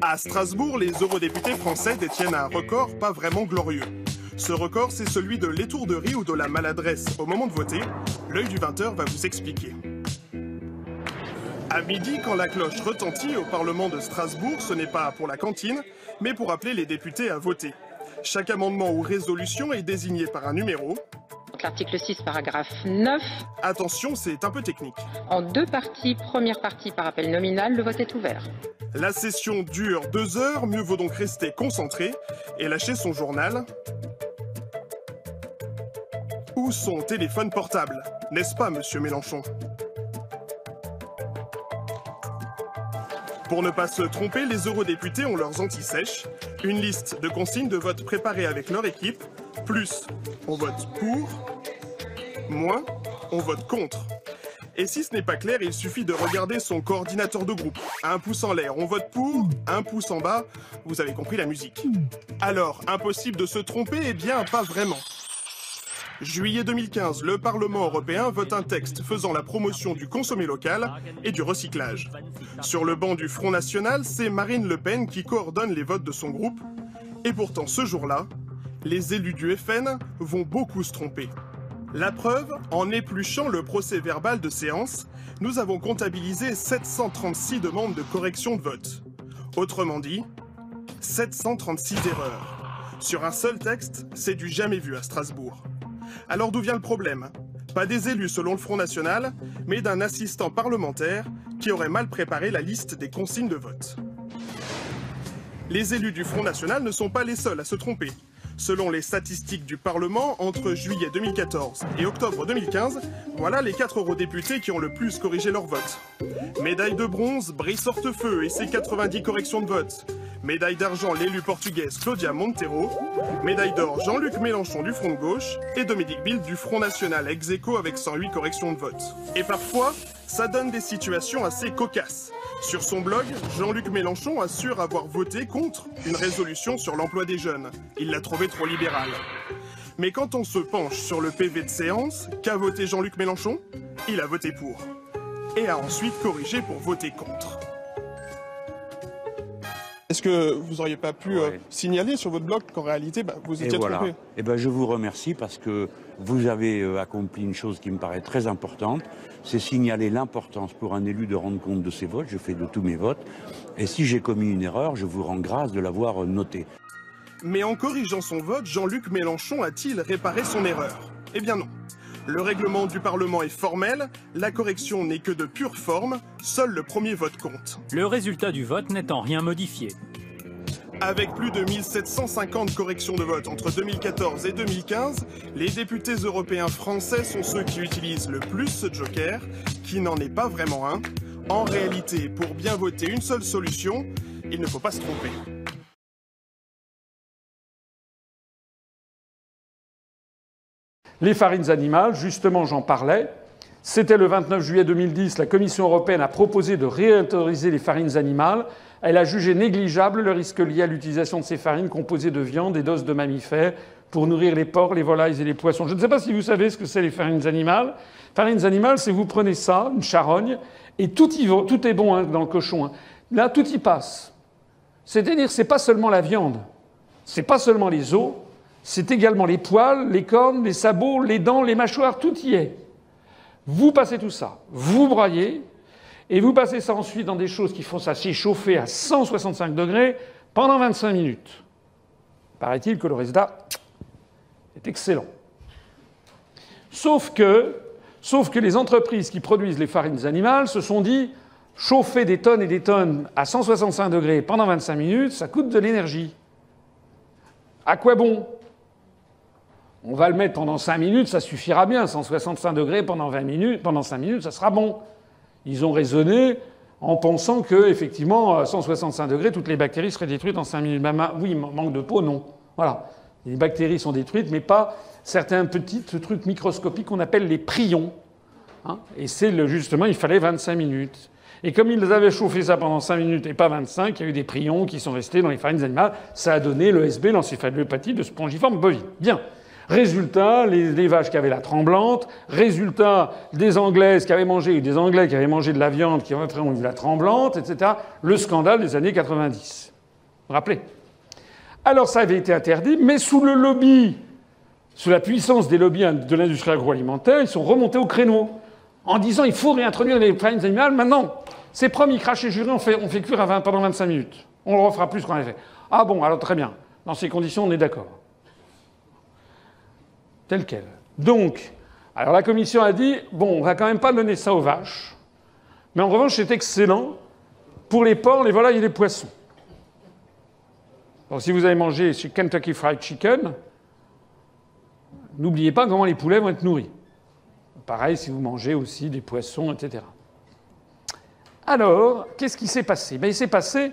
À Strasbourg, les eurodéputés français détiennent un record pas vraiment glorieux. Ce record, c'est celui de l'étourderie ou de la maladresse au moment de voter. L'œil du 20h va vous expliquer. À midi, quand la cloche retentit au Parlement de Strasbourg, ce n'est pas pour la cantine, mais pour appeler les députés à voter. Chaque amendement ou résolution est désigné par un numéro. L'article 6, paragraphe 9. Attention, c'est un peu technique. En deux parties. Première partie par appel nominal, le vote est ouvert. La session dure 2 heures, mieux vaut donc rester concentré et lâcher son journal ou son téléphone portable. N'est-ce pas, monsieur Mélenchon? Pour ne pas se tromper, les eurodéputés ont leurs anti-sèches, une liste de consignes de vote préparées avec leur équipe, plus on vote pour, moins on vote contre. Et si ce n'est pas clair, il suffit de regarder son coordinateur de groupe. Un pouce en l'air, on vote pour, un pouce en bas, vous avez compris la musique. Alors, impossible de se tromper? Eh bien, pas vraiment. Juillet 2015, le Parlement européen vote un texte faisant la promotion du consommé local et du recyclage. Sur le banc du Front National, c'est Marine Le Pen qui coordonne les votes de son groupe. Et pourtant, ce jour-là, les élus du FN vont beaucoup se tromper. La preuve, en épluchant le procès-verbal de séance, nous avons comptabilisé 736 demandes de correction de vote. Autrement dit, 736 erreurs. Sur un seul texte, c'est du jamais vu à Strasbourg. Alors d'où vient le problème? Pas des élus selon le Front National, mais d'un assistant parlementaire qui aurait mal préparé la liste des consignes de vote. Les élus du Front National ne sont pas les seuls à se tromper. Selon les statistiques du Parlement, entre juillet 2014 et octobre 2015, voilà les 4 eurodéputés qui ont le plus corrigé leur vote. Médaille de bronze, Brice Hortefeux et ses 90 corrections de vote. Médaille d'argent, l'élu portugaise Claudia Monteiro. Médaille d'or, Jean-Luc Mélenchon du Front de gauche. Et Dominique Bildt du Front National ex aequo avec 108 corrections de vote. Et parfois, ça donne des situations assez cocasses. Sur son blog, Jean-Luc Mélenchon assure avoir voté contre une résolution sur l'emploi des jeunes. Il l'a trouvé trop libérale. Mais quand on se penche sur le PV de séance, qu'a voté Jean-Luc Mélenchon? Il a voté pour. Et a ensuite corrigé pour voter contre. Est-ce que vous n'auriez pas pu signaler sur votre blog qu'en réalité, vous étiez trompé? Eh ben, je vous remercie parce que vous avez accompli une chose qui me paraît très importante, c'est signaler l'importance pour un élu de rendre compte de ses votes. Je fais de tous mes votes. Et si j'ai commis une erreur, je vous rends grâce de l'avoir noté. Mais en corrigeant son vote, Jean-Luc Mélenchon a-t-il réparé son erreur? Eh bien non. Le règlement du Parlement est formel, la correction n'est que de pure forme, seul le premier vote compte. Le résultat du vote n'est en rien modifié. Avec plus de 1750 corrections de vote entre 2014 et 2015, les députés européens français sont ceux qui utilisent le plus ce joker, qui n'en est pas vraiment un. En réalité, pour bien voter une seule solution, il ne faut pas se tromper. Les farines animales, justement, j'en parlais. C'était le 29 juillet 2010. La Commission européenne a proposé de réautoriser les farines animales. Elle a jugé négligeable le risque lié à l'utilisation de ces farines composées de viande et d'os de mammifères pour nourrir les porcs, les volailles et les poissons. Je ne sais pas si vous savez ce que c'est les farines animales. Farines animales, c'est vous prenez ça, une charogne, et tout est bon dans le cochon. Là, tout y passe. C'est-à-dire, c'est pas seulement la viande, c'est pas seulement les os. C'est également les poils, les cornes, les sabots, les dents, les mâchoires, tout y est. Vous passez tout ça, vous broyez, et vous passez ça ensuite dans des choses qui font ça s'échauffer à 165 degrés pendant 25 minutes. Paraît-il que le résultat est excellent. Sauf que les entreprises qui produisent les farines animales se sont dit chauffer des tonnes et des tonnes à 165 degrés pendant 25 minutes, ça coûte de l'énergie. À quoi bon? On va le mettre pendant 5 minutes, ça suffira bien. 165 degrés pendant 5 minutes, ça sera bon. Ils ont raisonné en pensant que, effectivement, à 165 degrés, toutes les bactéries seraient détruites en 5 minutes. Oui, manque de peau, non. Voilà. Les bactéries sont détruites, mais pas certains petits trucs microscopiques qu'on appelle les prions. Et c'est justement, il fallait 25 minutes. Et comme ils avaient chauffé ça pendant 5 minutes et pas 25, il y a eu des prions qui sont restés dans les farines animales. Ça a donné l'ESB, l'encéphalopathe de spongiforme bovine. Bien. Résultat, les vaches qui avaient la tremblante. Résultat, des Anglaises qui avaient mangé, des Anglais qui avaient mangé de la viande, qui après ont eu la tremblante, etc. Le scandale des années 90. Vous vous rappelez? Alors ça avait été interdit, mais sous le lobby, sous la puissance des lobbies de l'industrie agroalimentaire, ils sont remontés au créneau en disant il faut réintroduire les farines animales. Maintenant, c'est promis, craché, juré, on fait cuire pendant 25 minutes. On le refera plus qu'on avait fait. Ah bon, alors très bien. Dans ces conditions, on est d'accord. Tel quel. Donc, alors la Commission a dit, bon, on va quand même pas donner ça aux vaches, mais en revanche, c'est excellent pour les porcs, les volailles et les poissons. Donc si vous avez mangé chez Kentucky Fried Chicken, n'oubliez pas comment les poulets vont être nourris. Pareil si vous mangez aussi des poissons, etc. Alors, qu'est-ce qui s'est passé? Il s'est passé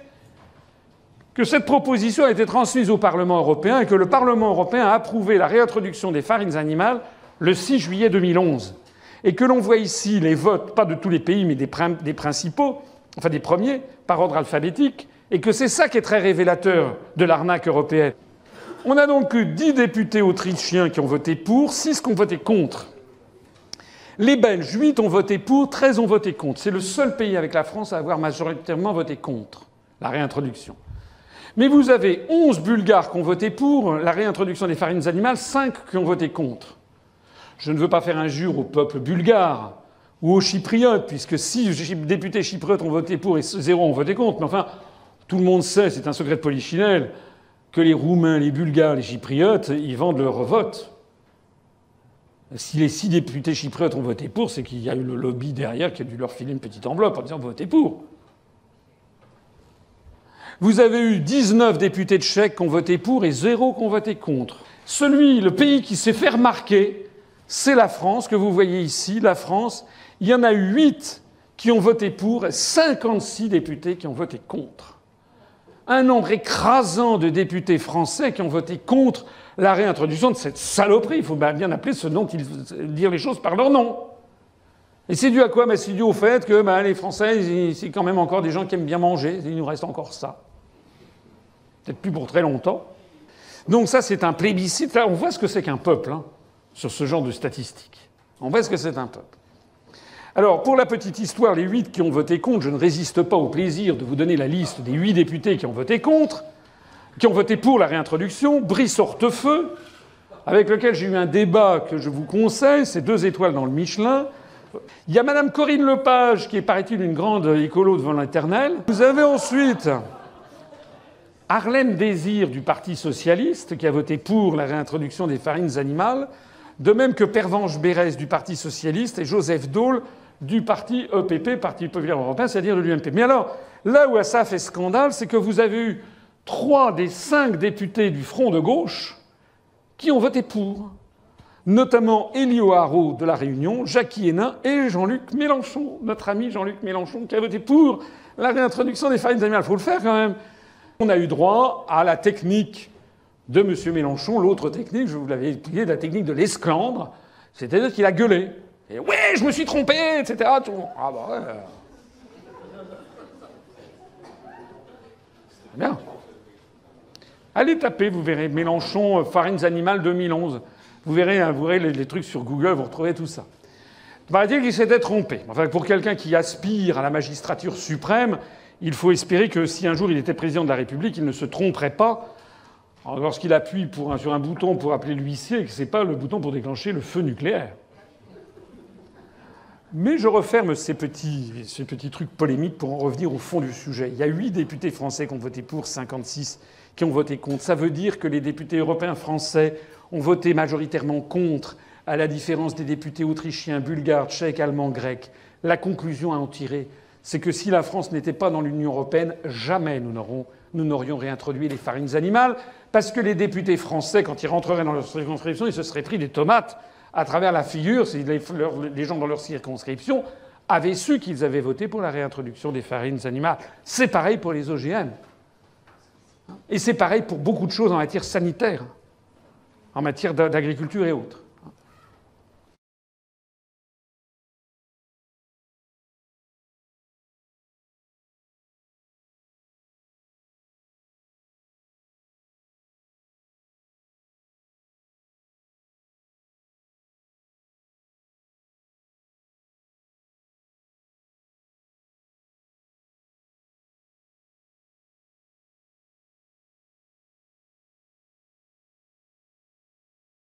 que cette proposition a été transmise au Parlement européen et que le Parlement européen a approuvé la réintroduction des farines animales le 6 juillet 2011. Et que l'on voit ici les votes, pas de tous les pays, mais des principaux, enfin des premiers, par ordre alphabétique, et que c'est ça qui est très révélateur de l'arnaque européenne. On a donc eu 10 députés autrichiens qui ont voté pour, 6 qui ont voté contre. Les Belges, 8 ont voté pour, 13 ont voté contre. C'est le seul pays avec la France à avoir majoritairement voté contre la réintroduction. Mais vous avez 11 Bulgares qui ont voté pour la réintroduction des farines animales, 5 qui ont voté contre. Je ne veux pas faire injure au peuple bulgare ou aux Chypriotes, puisque 6 députés chypriotes ont voté pour et 0 ont voté contre. Mais enfin, tout le monde sait, c'est un secret de polichinelle, que les Roumains, les Bulgares, les Chypriotes, ils vendent leur vote. Si les 6 députés chypriotes ont voté pour, c'est qu'il y a eu le lobby derrière qui a dû leur filer une petite enveloppe en disant « votez pour ». Vous avez eu 19 députés tchèques qui ont voté pour et 0 qui ont voté contre. Le pays qui s'est fait remarquer, c'est la France, que vous voyez ici, la France. Il y en a eu 8 qui ont voté pour et 56 députés qui ont voté contre. Un nombre écrasant de députés français qui ont voté contre la réintroduction de cette saloperie. Il faut bien appeler ce nom, dire les choses par leur nom. Et c'est dû à quoi? C'est dû au fait que les Français, c'est quand même encore des gens qui aiment bien manger. Il nous reste encore ça. Peut-être plus pour très longtemps. Donc ça, c'est un plébiscite. Là, on voit ce que c'est qu'un peuple, sur ce genre de statistiques. On voit ce que c'est un peuple. Alors, pour la petite histoire, les 8 qui ont voté contre, je ne résiste pas au plaisir de vous donner la liste des 8 députés qui ont voté contre, qui ont voté pour la réintroduction. Brice Hortefeux, avec lequel j'ai eu un débat que je vous conseille, c'est 2 étoiles dans le Michelin. Il y a Madame Corinne Lepage, qui est, paraît-il, une grande écolo devant l'éternel. Vous avez ensuite Harlem Désir du Parti socialiste, qui a voté pour la réintroduction des farines animales, de même que Pervenche Berès du Parti socialiste et Joseph Daul du parti EPP, Parti populaire européen, c'est-à-dire de l'UMP. Mais alors, là où ça fait scandale, c'est que vous avez eu 3 des 5 députés du Front de gauche qui ont voté pour. Notamment Elio Haro de La Réunion, Jackie Hénin et Jean-Luc Mélenchon, notre ami Jean-Luc Mélenchon, qui a voté pour la réintroduction des farines animales. Il faut le faire quand même. On a eu droit à la technique de M. Mélenchon, l'autre technique, je vous l'avais expliqué, la technique de l'esclandre, c'est-à-dire qu'il a gueulé. Et « ouais, je me suis trompé », etc. Ah bah ouais. Bien. Allez taper, vous verrez, Mélenchon, farines animales 2011. Vous verrez les trucs sur Google, vous retrouverez tout ça. Il paraît-il qu'il s'était trompé. Enfin, pour quelqu'un qui aspire à la magistrature suprême, il faut espérer que si un jour il était président de la République, il ne se tromperait pas lorsqu'il appuie sur un bouton pour appeler l'huissier et que ce n'est pas le bouton pour déclencher le feu nucléaire. Mais je referme ces petits trucs polémiques pour en revenir au fond du sujet. Il y a 8 députés français qui ont voté pour, 56 qui ont voté contre. Ça veut dire que les députés européens français ont voté majoritairement contre, à la différence des députés autrichiens, bulgares, tchèques, allemands, grecs. La conclusion à en tirer, c'est que si la France n'était pas dans l'Union européenne, jamais nous n'aurions réintroduit les farines animales, parce que les députés français, quand ils rentreraient dans leur circonscription, ils se seraient pris des tomates à travers la figure si les gens dans leur circonscription avaient su qu'ils avaient voté pour la réintroduction des farines animales. C'est pareil pour les OGM. Et c'est pareil pour beaucoup de choses en matière sanitaire, en matière d'agriculture et autres.